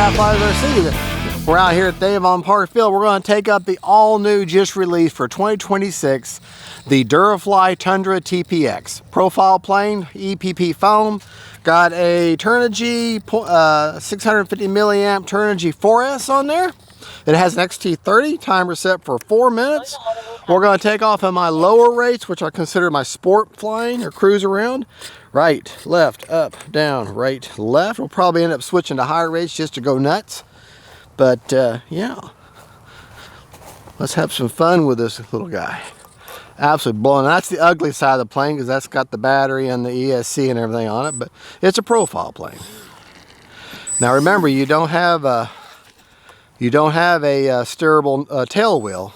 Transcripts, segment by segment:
FGFRC. We're out here at the Avon Park Field. We're going to take up the all-new, just released for 2026, the Durafly Tundra TPX. Profile plane, EPP foam. Got a Turnigy 650 milliamp Turnigy 4S on there. It has an XT30, timer set for 4 minutes. We're going to take off at my lower rates, which I consider my sport flying or cruise around. Right, left, up, down, right, left. We'll probably end up switching to higher rates just to go nuts. But yeah, let's have some fun with this little guy. Absolutely blowing. That's the ugly side of the plane because that's got the battery and the ESC and everything on it, but it's a profile plane. Now remember, you don't have a steerable tail wheel.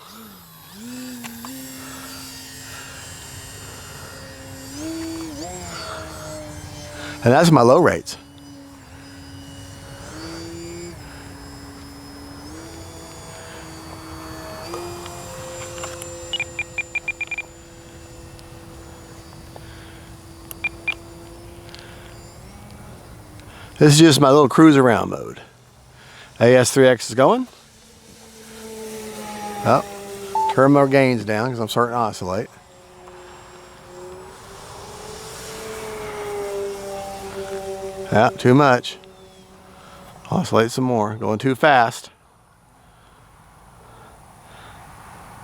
And that's my low rates. This is just my little cruise around mode. AS3X is going. Oh, turn my gains down because I'm starting to oscillate. Yeah, too much. Oscillate some more. Going too fast.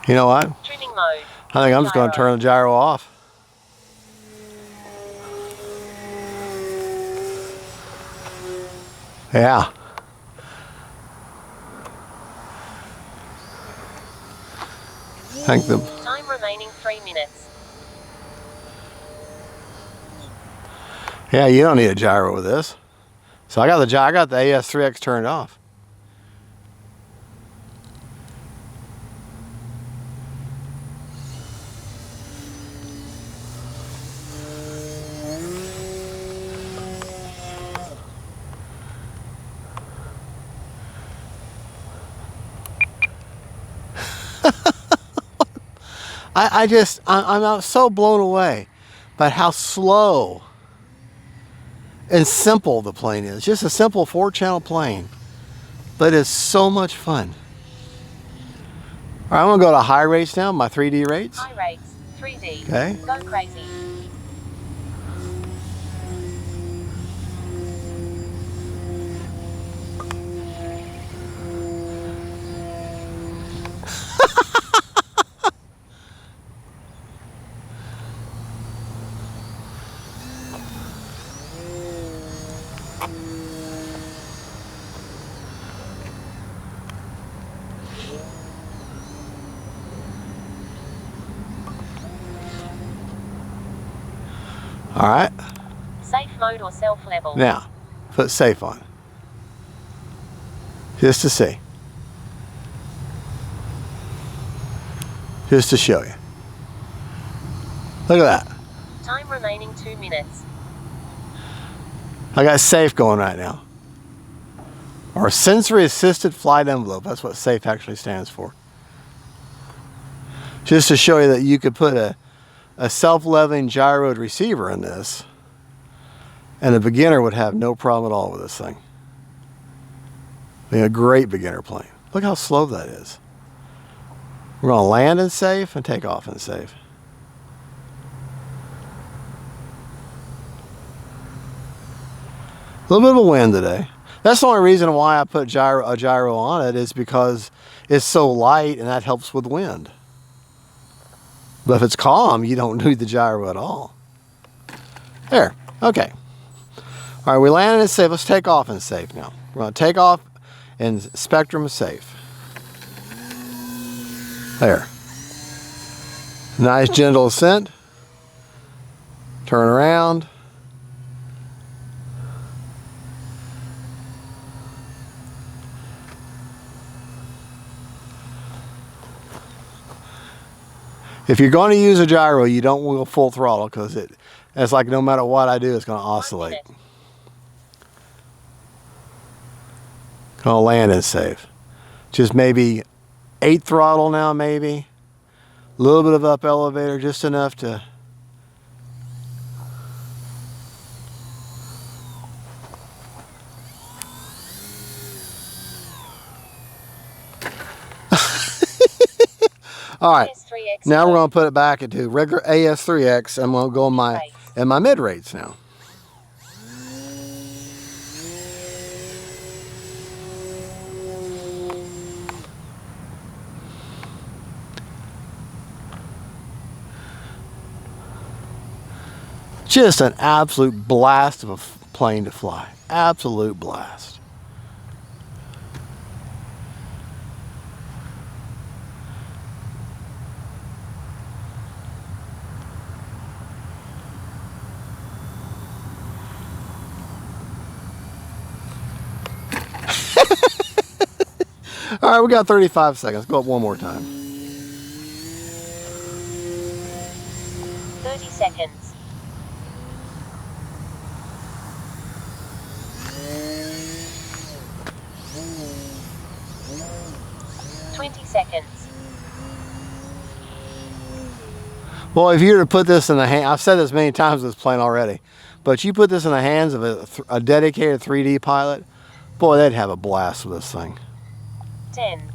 You know what? Tuning mode. I think I'm just going to turn the gyro off. Yeah. Thank them. Time remaining 3 minutes. Yeah, you don't need a gyro with this. So I got the AS3X turned off. I'm so blown away by how slow and simple the plane is. Just a simple 4-channel plane, but it's so much fun. All right, I'm gonna go to high rates now, my 3D rates. High rates, 3D. Okay. Go crazy. All right. Safe mode or self level. Now, put safe on. Just to see. Just to show you. Look at that. Time remaining 2 minutes. I got safe going right now. Or sensory assisted flight envelope. That's what safe actually stands for. Just to show you that you could put a self-leveling gyroed receiver in this, and a beginner would have no problem at all with this thing. Being a great beginner plane. Look how slow that is. We're going to land in safe and take off in safe. A little bit of a wind today. That's the only reason why I put a gyro on it, is because it's so light and that helps with wind. But if it's calm, you don't need the gyro at all. There, okay. All right, we landed in safe. Let's take off in safe now. We're going to take off in spectrum safe. There. Nice gentle ascent. Turn around. If you're going to use a gyro, you don't go full throttle because it's like no matter what I do, it's going to oscillate. Going to land in safe. Just maybe 8 throttle now, maybe. A little bit of up elevator, just enough to All right, AS3X now we're going to put it back into regular AS3X. I'm going to go in my mid rates now. Just an absolute blast of a plane to fly. Absolute blast. All right, we got 35 seconds. Go up one more time. 30 seconds. 20 seconds. Well, if you were to put this in the hand, I've said this many times with this plane already, but you put this in the hands of a dedicated 3D pilot, boy, they'd have a blast with this thing. 10.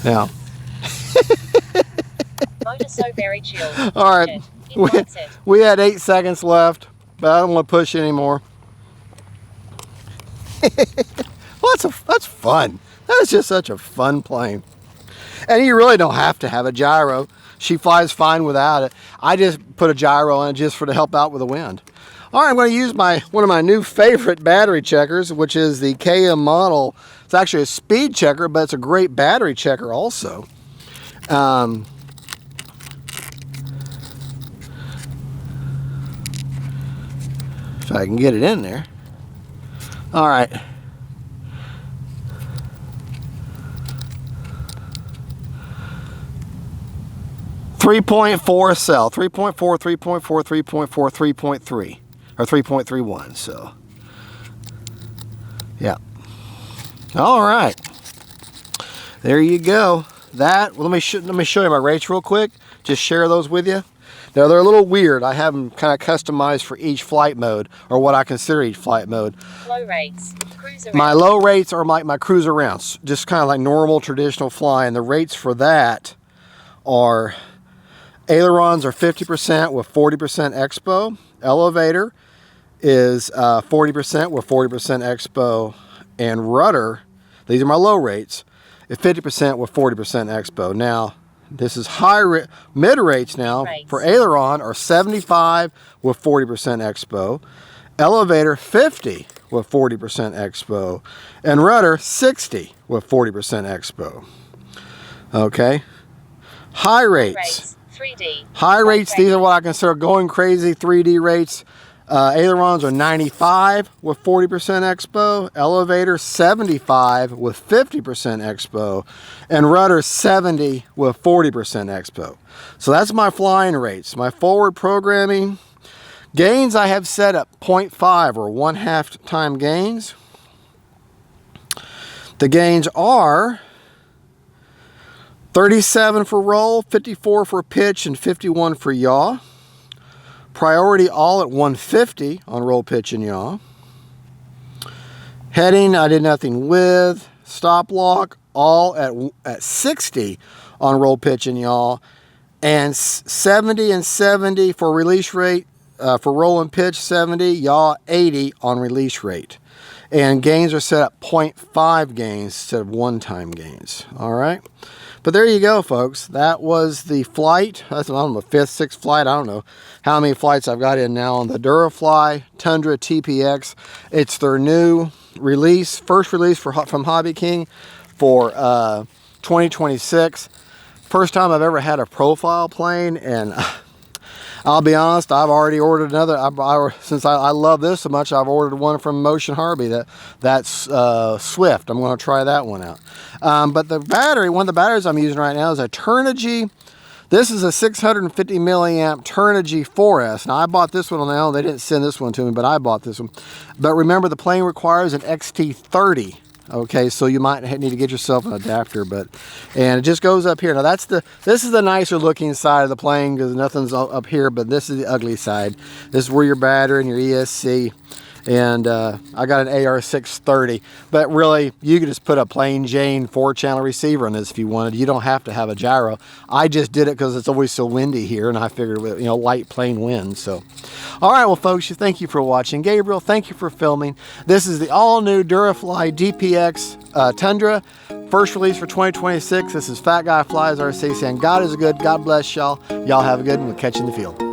Now. Motor so very chill. All right. We had 8 seconds left, but I don't want to push anymore. Well, that's fun. That is just such a fun plane. And you really don't have to have a gyro. She flies fine without it. I just put a gyro on it just to help out with the wind. All right, I'm going to use one of my new favorite battery checkers, which is the KM model. It's actually a speed checker, but it's a great battery checker also. If I can get it in there. All right. .4 cell, 3.4, 3.4, 3.4, 3.3, or 3.31. So, yeah. All right. There you go. That. Well, let me show you my rates real quick. Just share those with you. Now they're a little weird. I have them kind of customized for each flight mode, or what I consider each flight mode. Low rates. Cruise around. My low rates are my cruise arounds, just kind of like normal traditional flying. The rates for that are ailerons are 50% with 40% expo. Elevator is 40% with 40% expo, and rudder, these are my low rates, is 50% with 40% expo. Now, this is mid rates now. For aileron are 75 with 40% expo, elevator 50 with 40% expo, and rudder 60 with 40% expo. Okay. High rates. 3D. High rates, these are what I consider going crazy 3D rates. Ailerons are 95 with 40% expo, elevator 75 with 50% expo, and rudder 70 with 40% expo. So that's my flying rates. My forward programming gains I have set at 0.5 or 1/2 time gains. The gains are 37 for roll, 54 for pitch, and 51 for yaw. Priority all at 150 on roll, pitch, and yaw. Heading, I did nothing with. Stop lock, all at 60 on roll, pitch, and yaw. And 70 and 70 for release rate, for roll and pitch, 70, yaw 80 on release rate. And gains are set at 0.5 gains instead of one-time gains. All right. But there you go, folks. That was the flight. That's, I don't know, 5th, 6th flight. I don't know how many flights I've got in now on the Durafly Tundra TPX. It's their new release, first release from HobbyKing for 2026. First time I've ever had a profile plane, and I'll be honest, I've already ordered another. Since I love this so much, I've ordered one from Motion Harbie. That's Swift. I'm going to try that one out. But the battery, one of the batteries I'm using right now is a Turnigy. This is a 650 milliamp Turnigy 4S. Now I bought this one now. They didn't send this one to me, but I bought this one. But remember, the plane requires an XT30. Okay, so you might need to get yourself an adapter, and it just goes up here. Now this is the nicer looking side of the plane because nothing's up here, but this is the ugly side. This is where your battery and your ESC. And I got an AR630, but really you could just put a plain Jane 4-channel receiver on this if you wanted. You don't have to have a gyro. I just did it because it's always so windy here, and I figured, you know, light plain wind. So all right, well folks, thank you for watching. Gabriel, thank you for filming. This is the all-new Durafly DPX Tundra, first release for 2026. This is Fat Guy Flies RC saying God is good, God bless y'all. Y'all have a good one. We'll catch you in the field.